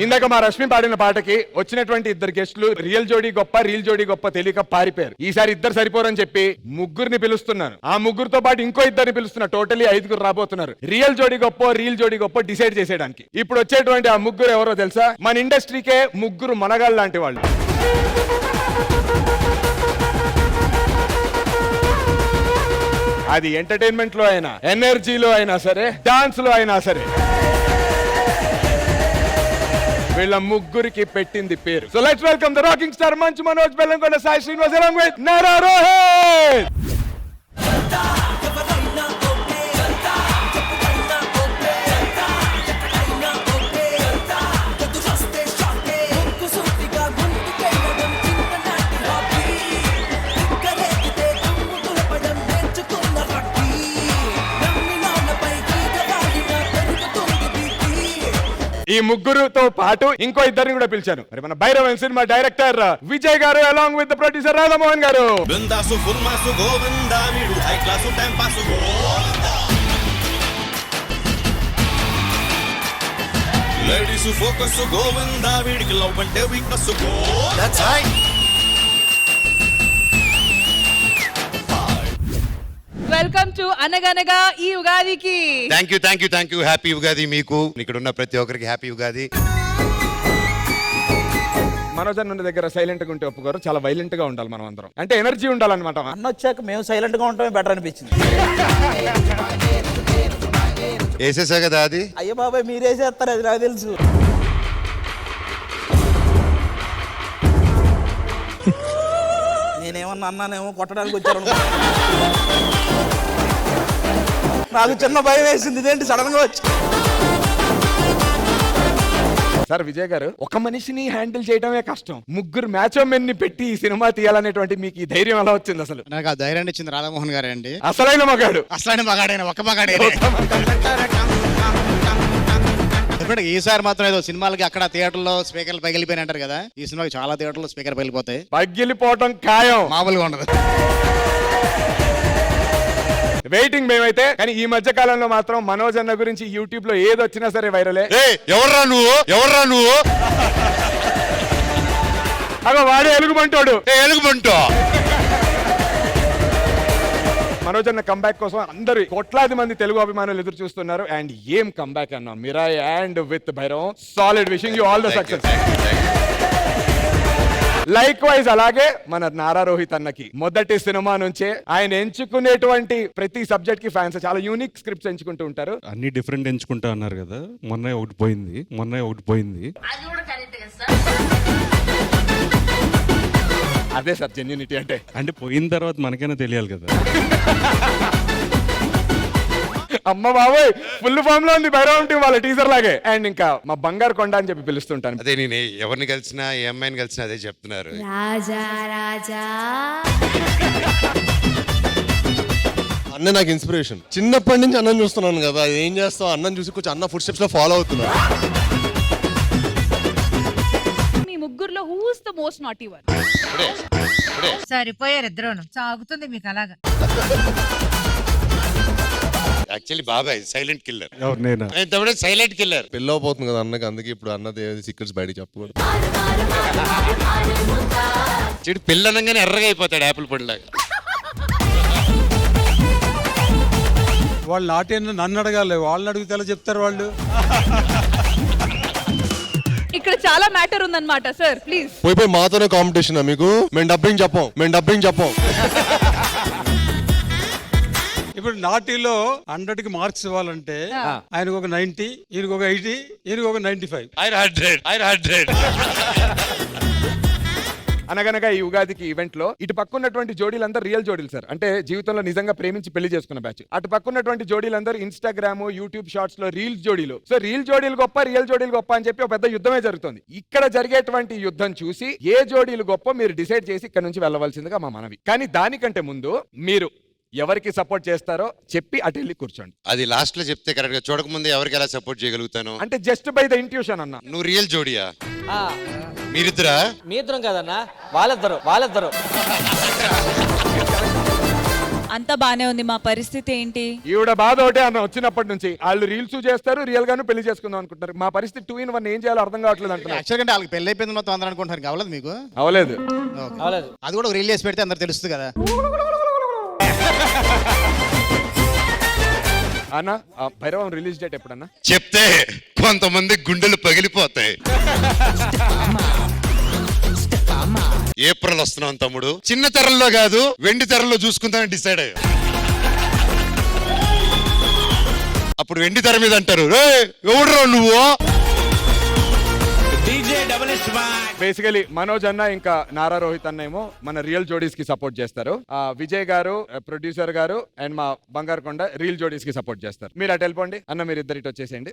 ఇందాక మా రష్మి పాడిన పాటకి వచ్చినటువంటి ఇద్దరు గెస్టులు రియల్ జోడీ గొప్ప రీల్ జోడీ గొప్ప తెలియక పారిపోయారు. ఈసారి ఇద్దరు సరిపోరని చెప్పి ముగ్గురిని పిలుస్తున్నాను. ఆ ముగ్గురుతో పాటు ఇంకో ఇద్దరిని పిలుస్తున్నా. టోటలీ 5 రాబోతున్నారు. రియల్ జోడీ గొప్ప రీల్ జోడీ గొప్ప డిసైడ్ చేసేయడానికి. ఇప్పుడు వచ్చేటువంటి ఆ ముగ్గురు ఎవరో తెలుసా? మన ఇండస్ట్రీకే ముగ్గురు మనగాళ్ళు లాంటి వాళ్ళు. అది ఎంటర్టైన్మెంట్ లో అయినా, ఎనర్జీలో అయినా సరే, డాన్స్ లో అయినా సరే, వీళ్ళ ముగ్గురికి పెట్టింది పేరు. So let's welcome the rocking star Manchu Manoj, Bellamkonda Sai Srinivas along with Nara Rohit. ఈ ముగ్గురుతో పాటు ఇంకో ఇద్దరిని కూడా పిలిచాను. మరి మన భైరవన్ సినిమా డైరెక్టర్ విజయ్ గారు అలాంగ్ విత్ ప్రొడ్యూసర్ రాధామోహన్ గారు. లేడీస్ ఫోకస్ గోవిందా, వీడికి లవ్ అంటే వీక్నెస్ గోవిందా. వెల్కమ్ టు అనగనగా ఈ ఉగాదికి. Thank you. హ్యాపీ ఉగాది మీకు, ఇక్కడ ఉన్న ప్రతి ఒక్కరికి హ్యాపీ ఉగాది. మనోజ్ అన్న దగ్గర సైలెంట్ గా ఉంటే ఒప్పుకోరు, చాలా వైలెంట్ గా ఉండాలి మనం అందరం. అంటే ఎనర్జీ ఉండాలన్నమాట. అన్న వచ్చాక మేము సైలెంట్ గా ఉండటమే బెటర్ అనిపించింది. వేసేసా కదా అది. అయ్యో బాబాయ్ మీరేసేస్తారు, అది నాకు తెలుసు. నేనేమన్నా అన్నానేమో కొట్టడానికి వచ్చారు. నాకు చిన్న భయం వేసింది, ఇదేంటి సడన్ గా వచ్చి. సార్ విజయ్ గారు, ఒక మనిషిని హ్యాండిల్ చేయడమే కష్టం, ముగ్గురు మ్యాచ్ మెన్ ని పెట్టి ఈ సినిమా తీయాలనేటువంటి మీకు ఈ ధైర్యం ఎలా వచ్చింది అసలు? నాకు ఆ ధైర్యాన్ని ఇచ్చింది రాధామోహన్ గారే అండి. అసలైన మగాడు. ఒక మగాడే. ఈసారి మాత్రం ఏదో సినిమాలకి అక్కడ థియేటర్లో స్పీకర్లు పగిలిపోయి అంటారు కదా, ఈ సినిమాకి చాలా థియేటర్లో స్పీకర్ పగిలిపోతాయి. పగిలిపోవటం ఖాయం, మామూలుగా ఉండదు. వెయిటింగ్ మేమైతే. కానీ ఈ మధ్య కాలంలో మాత్రం మనోజ్ అన్న గురించి యూట్యూబ్ లో ఏది వచ్చినా సరే వైరలే. ఎవర్రా నువ్వు అగో వాడే ఎలుగుబంటాడు. మనోజ్ అన్న కంబ్యాక్ కోసం అందరు కోట్లాది మంది తెలుగు అభిమానులు ఎదురు చూస్తున్నారు. అండ్ ఏం కంబ్యాక్ అన్న Mirai and with Bhairav. Solid, wishing you all the success. Like wise అలాగే మన నారా రోహిత్ అన్నకి మొదటి సినిమా నుంచే ఆయన ఎంచుకునేటువంటి ప్రతి సబ్జెక్ట్ కి ఫ్యాన్స్ చాలా యూనిక్ స్క్రిప్ట్స్ ఎంచుకుంటూ ఉంటారు. అన్ని డిఫరెంట్ ఎంచుకుంటా అన్నారు కదా, మొన్న ఒకటి పోయింది. అదే సార్ జెన్యూనిటీ అంటే పోయిన తర్వాత మనకైనా తెలియాలి కదా. అమ్మ బాబోయ్, ఫుల్ ఫామ్ లో ఉంది భైరవ్ వాళ్ళ టీజర్ లాగే. అండ్ ఇంకా మా బంగారు కొండ అని చెప్పి పిలుస్తుంటాను. అదే నేను ఎవరిని కలిసినా, ఏ అమ్మాయిని కలిసినా అదే చెప్తున్నారు. అన్న నాకు ఇన్స్పిరేషన్. చిన్నప్పటి నుంచి అన్నం చూస్తున్నాను కదా, ఏం చేస్తావు అన్నం చూసి కొంచెం అన్న ఫుడ్ స్టెప్స్ లో ఫాలో అవుతున్నా. మీ ముగ్గురులో who is the most naughty one? సరిపోయారు ఇద్దరును, సాగుతుంది మీకు అలాగా. యాక్చువల్లీ బాబాయ్ సైలెంట్ కిల్లర్. నేనా? Silent killer. పెళ్ళి అవబోతుంది కదా అన్నకి, అందుకే ఇప్పుడు అన్నది సీక్రెట్స్ బయటకి చెప్పకూడదు. చెడు పిల్లనంగానే ఎర్రగా అయిపోతాడు యాపిల్ పొడిలాగా. వాళ్ళు నాటి నన్ను అడగాలి, వాళ్ళని అడిగితే ఎలా చెప్తారు వాళ్ళు? ఇక్కడ చాలా మ్యాటర్ ఉందన్నమాట సార్, ప్లీజ్. పోయి మాతోనే కాంపిటీషన్ మీకు? మేము డబ్బింగ్ చెప్పం. ఇప్పుడు నాటిలో 100కి మార్క్స్ ఇవ్వాలంటే ఆయనకు ఒక 90, ఈయనకు ఒక 80, ఈయనకు ఒక 95. 100. అనగనగా ఈ ఉగాదికి ఈవెంట్ లో ఇటు పక్కున్నటువంటి జోడీలందరూ రియల్ జోడీలు సార్. అంటే జీవితంలో నిజంగా ప్రేమించి పెళ్లి చేసుకున్న బ్యాచ్. అటు పక్కున్నటువంటి జోడీలందరూ ఇన్స్టాగ్రామ్, యూట్యూబ్ షార్ట్స్ లో రీల్స్ జోడీలు. సో రీల్ జోడీలు గొప్ప, రియల్ జోడీలు గొప్ప అని చెప్పి ఒక పెద్ద యుద్ధమే జరుగుతుంది. ఇక్కడ జరిగేటువంటి యుద్ధం చూసి ఏ జోడీలు గొప్ప మీరు డిసైడ్ చేసి ఇక్కడ నుంచి వెళ్ళవలసిందిగా మా మనవి. కానీ దానికంటే ముందు మీరు ఎవరికి సపోర్ట్ చేస్తారో చెప్పి అటు వెళ్ళి కూర్చోండి. అది లాస్ట్ లో చెప్తే కరెక్ట్ గా, చూడక ముందే ఎవరికి ఎలా సపోర్ట్ చేయగలుగుతాను అంటే జస్ట్ బై ద ఇంట్యూషన్ అన్న. నువ్వు రియల్ జోడియా? మీరిద్దరా? మీ ఇద్దరం కదన్నా, వాళ్ళిద్దరు. అంతా బానే ఉంది, మా పరిస్థితి ఏంటి? ఈవిడ బాధ ఒకటే అన్న వచ్చినప్పటి నుంచి వాళ్ళు రీల్స్ చేస్తారు, రియల్ గాను పెళ్లి చేసుకుందాం అనుకుంటారు. మా పరిస్థితి 2 in 1 ఏం చేయాలో అర్థం కావట్లేదు అంటున్నారు. యాక్చువల్గా వాళ్ళకి పెళ్లి అయిపోయింది మొత్తం అందరూ అనుకుంటున్నారు, కావలేదు మీకు? అవలేదు. Okay. అది కూడా ఒక రీల్ చేసి పెడితే అందరు తెలుస్తుంది కదా. అన్న భైరవం రిలీజ్ డేట్ ఎప్పుడన్నా? చెప్తే కొంతమంది గుండెలు పగిలిపోతాయి. ఏప్రిల్ వస్తున్నాం తమ్ముడు. చిన్న తెరల్లో కాదు, వెండి తెరల్లో చూసుకుంటానని డిసైడ్ అయ్యా. అప్పుడు వెండి తెర మీద అంటారు, ఎవడురా నువ్వు? బేసికలీ మనోజ్ అన్న ఇంకా నారా రోహిత్ అన్న ఏమో మన రియల్ జోడీస్ కి సపోర్ట్ చేస్తారు. విజయ్ గారు ప్రొడ్యూసర్ గారు అండ్ మా బంగారు కొండ రియల్ జోడీస్ కి సపోర్ట్ చేస్తారు. మీరు అటు వెళ్ళిపోండి అన్న, మీరు ఇద్దరు ఇటు వచ్చేసేయండి.